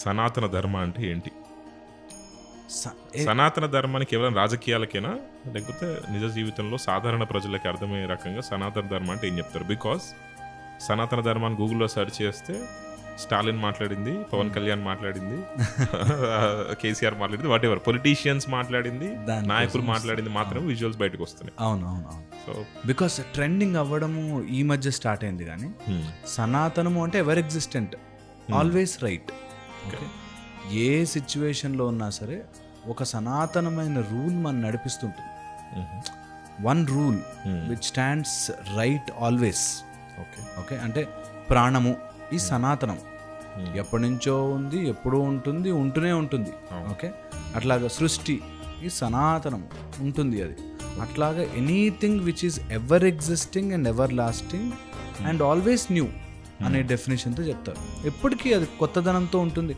సనాతన ధర్మ అంటే ఏంటి? సనాతన ధర్మాన్ని కేవలం రాజకీయాలకేనా, లేకపోతే నిజ జీవితంలో సాధారణ ప్రజలకి అర్థమయ్యే రకంగా సనాతన ధర్మం అంటే ఏం చెప్తారు? బికాస్ సనాతన ధర్మాన్ని గూగుల్లో సెర్చ్ చేస్తే స్టాలిన్ మాట్లాడింది, పవన్ కళ్యాణ్ మాట్లాడింది, కేసీఆర్ మాట్లాడింది, వాట్ ఎవర్ పొలిటీషియన్స్ మాట్లాడింది, నాయకులు మాట్లాడింది మాత్రం విజువల్స్ బయటకు వస్తున్నాయి. అవును. సో బికాస్ ట్రెండింగ్ అవ్వడము ఈ మధ్య స్టార్ట్ అయింది. కానీ సనాతనము అంటే ever existent, always right. Okay, ఏ సిచ్యువేషన్లో ఉన్నా సరే ఒక సనాతనమైన రూల్ మనం నడిపిస్తుంటుంది. One rule which stands right always. Okay, అంటే ప్రాణము ఈ సనాతనం ఎప్పటి నుంచో ఉంది, ఎప్పుడూ ఉంటుంది, ఉంటూనే ఉంటుంది. ఓకే, అట్లాగా సృష్టి ఈ సనాతనం ఉంటుంది. అది అట్లాగా anything which is ever existing and ever lasting and always new అనే డెఫినేషన్తో చెప్తారు. ఎప్పటికీ అది కొత్తదనంతో ఉంటుంది.